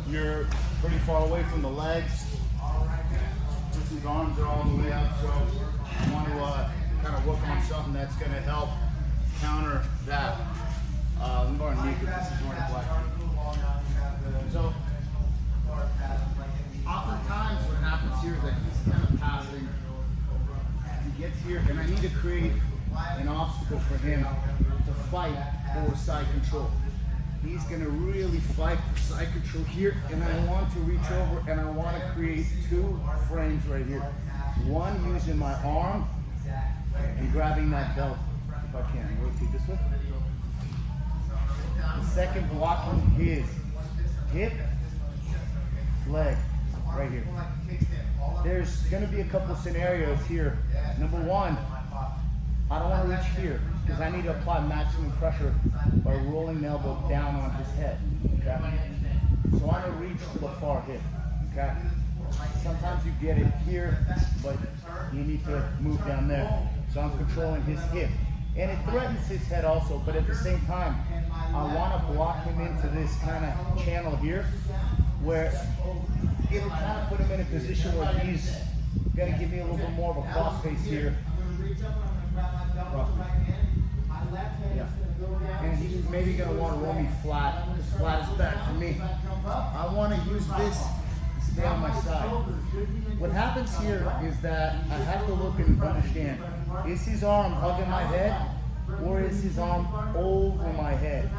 you're pretty far away from the legs. His arms are all the way up, so I want to kind of work on something that's going to help counter that. I'm going to because this is more black. So, oftentimes what happens here is that he's kind of passing. He gets here, and I need to create an obstacle for him to fight for side control. He's going to really fight for side control here, and I want to reach over and I want to create two frames right here. One using my arm and grabbing that belt, if I can. Rotate this way. The second blocking his hip, leg, right here. There's going to be a couple scenarios here. Number one, I don't want to reach here because I need to apply maximum pressure by rolling the elbow down on his head. Okay? So I want to reach to the far hip. Okay? Sometimes you get it here, but you need to move down there. So I'm controlling his hip. And it threatens his head also, but at the same time, I want to block him into this kind of channel here where it'll kind of put him in a position where he's going to give me a little bit more of a cross face here. Yeah. And he's maybe going to want to roll me flat. As flat as back for me. I want to use this to stay on my side. What happens here is that I have to look and understand, is his arm hugging my head or is his arm over my head?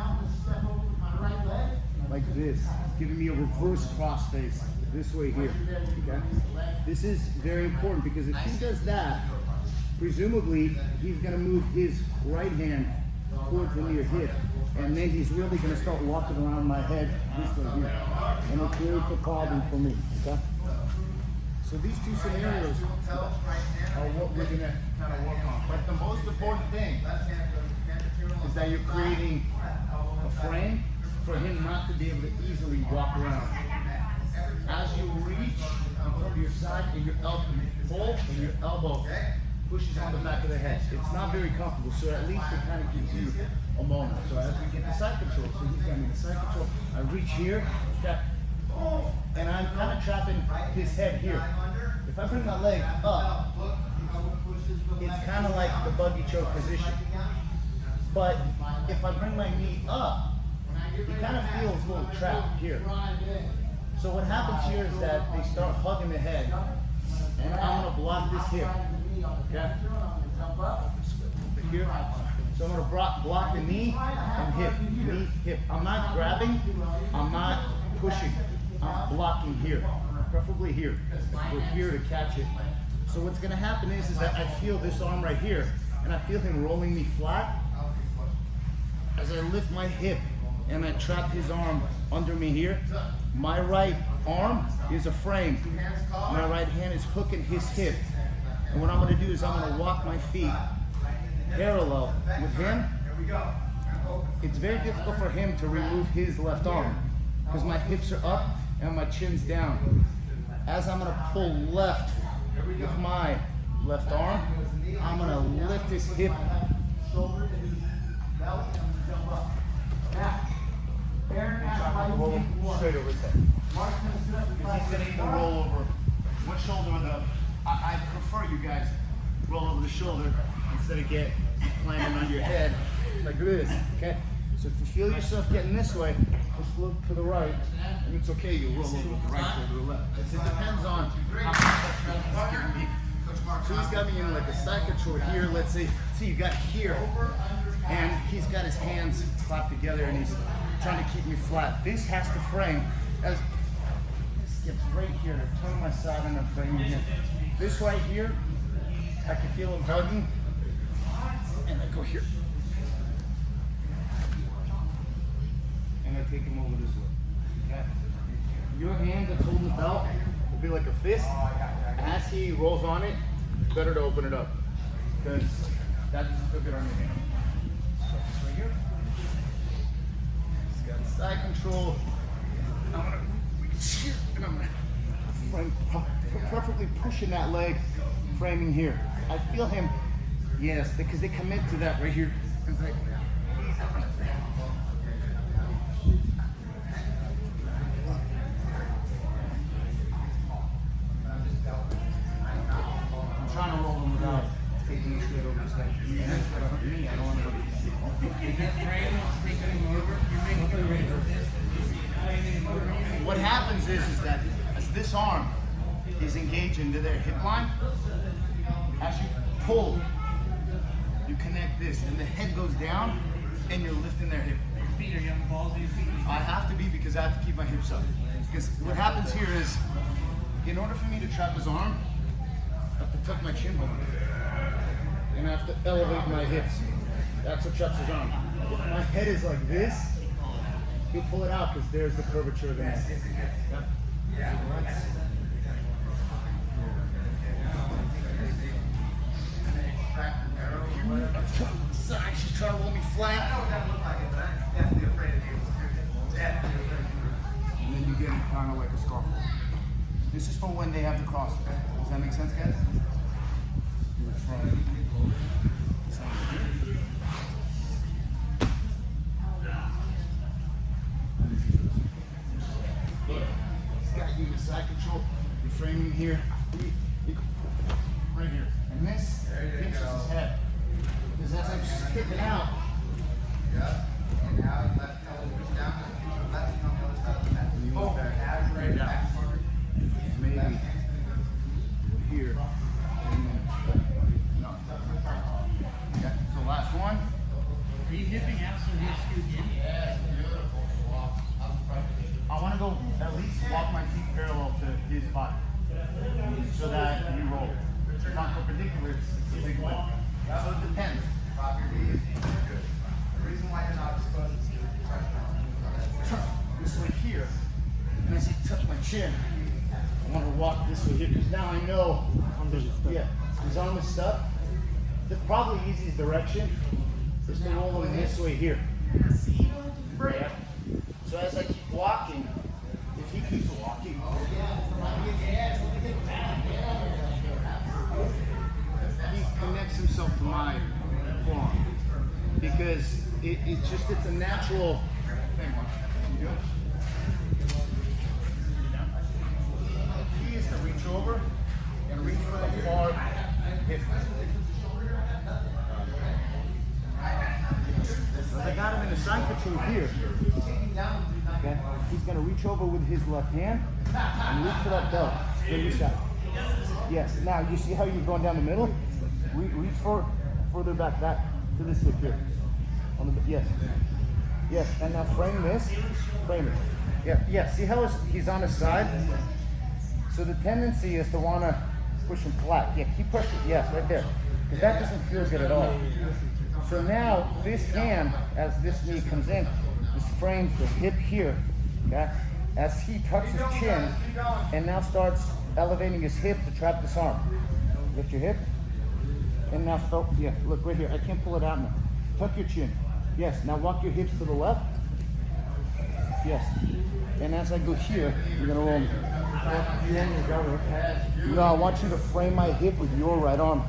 Like this, giving me a reverse cross face this way here. Okay? This is very important because if he does that, presumably he's going to move his right hand towards the near hip, and then he's really going to start walking around my head this way here, and it creates a problem for me. Okay? So these two scenarios are what we're going to kind of work on. But the most important thing is that you're creating a frame for him not to be able to easily walk around. As you reach in front of your side and your elbow, you pull and your elbow pushes on the back of the head. It's not very comfortable, so at least it kind of gives you a moment. So as we get the side control, so he's got me the side control, I reach here, okay, and I'm kind of trapping his head here. If I bring my leg up, it's kind of like the buggy choke position. But if I bring my knee up, it kind of feels a little trapped here. So what happens here is that they start hugging the head, and I'm going to block this hip. Okay? Here. So I'm going to block the knee and hip. Knee, hip. I'm not grabbing. I'm not pushing. I'm blocking here. Preferably here. We're here to catch it. So what's going to happen is that I feel this arm right here, and I feel him rolling me flat. As I lift my hip and I trap his arm under me here, my right arm is a frame. My right hand is hooking his hip. And what I'm going to do is I'm going to walk my feet parallel with him. It's very difficult for him to remove his left arm because my hips are up and my chin's down. As I'm going to pull left with my left arm, I'm going to lift his hip. Roll straight over his head. Because he's going to even roll over one shoulder or the other. I prefer you guys roll over the shoulder instead of get planted on your head like this. Okay? So if you feel yourself getting this way, just look to the right, and it's okay. You'll roll over with the right shoulder or the left. It depends on how much he's giving me. So he's got me in like a side control here. Let's say, see, you got here, and he's got his hands clapped together, and he's trying to keep me flat. This has to frame as this gets right here to turn my side and I'm framing here. This right here, I can feel him hugging, and I go here. And I take him over this way. Okay? Your hand that's holding the belt will be like a fist. As he rolls on it, it's better to open it up because that doesn't feel good on your hand. So this right here. He's got side control. I'm gonna reach here and I'm gonna frame, perfectly pushing that leg, framing here. I feel him, yes, because they commit to that right here. It's like, happens is that as this arm is engaged into their hip line, as you pull, you connect this, and the head goes down, and you're lifting their hip. Your feet are young balls of your feet. I have to be because I have to keep my hips up. Because what happens here is, in order for me to trap his arm, I have to tuck my chin bone. And I have to elevate my hips. That's what traps his arm. If my head is like this, he'll pull it out because there's the curvature of the neck. Yeah. Side, she's trying to roll me flat. And then you get it kind of like a scarf. This is for when they have the cross. Does that make sense, guys? Got you the side control. You're framing here. Right here. And this pinches his head. Because as I'm kicking out, and now left elbow goes down, left hand on the other side of the mat. Right now. Maybe here. And then, no. Okay, so last one. Are you hipping out so he's scooped in? Yes, beautiful. I want to go at least walk my feet parallel to his body so that you roll. It's not perpendicular, it's a big lift. So it depends. Drop your knees. Good. The reason why you're not supposed to turn this way here, and as I touch my chin, I want to walk this way here because now I know his arm is stuck. The probably easiest direction is to roll him this way here. Yeah. So as I keep walking, if he keeps walking, he connects himself to my forearm because it's a natural thing. You do it. The key is to reach over and reach for the far hip. So I got him in the side control here. Okay. He's going to reach over with his left hand and reach for that belt. Then you shot. Yes. Now you see how you're going down the middle? Reach further back to this hip here. Yes. Yes. And now frame this. Frame it. Yeah. Yeah. See how he's on his side? So the tendency is to want to push him flat. Yeah. Keep pushing. Yes. Right there. Because that doesn't feel good at all. So now this hand, as this knee comes in, this frames the hip here, okay? As he tucks his chin and now starts elevating his hip to trap this arm. Lift your hip. And now start, yeah, look right here. I can't pull it out now. Tuck your chin. Yes, now walk your hips to the left. Yes. And as I go here, you're gonna roll me. No, I want you to frame my hip with your right arm.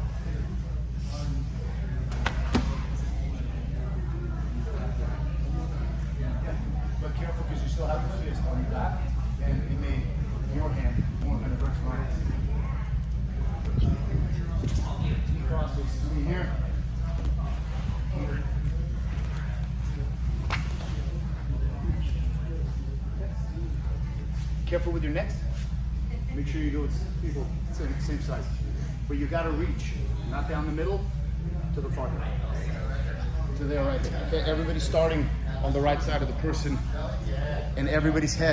Careful because you still have the fist on your back, and it may your hand more than it hurts mine. Cross this knee here. Careful with your neck. Make sure you do it same size. But you got to reach, not down the middle, to the far right. To there, right there. Okay, everybody's starting on the right side of the person, and everybody's head.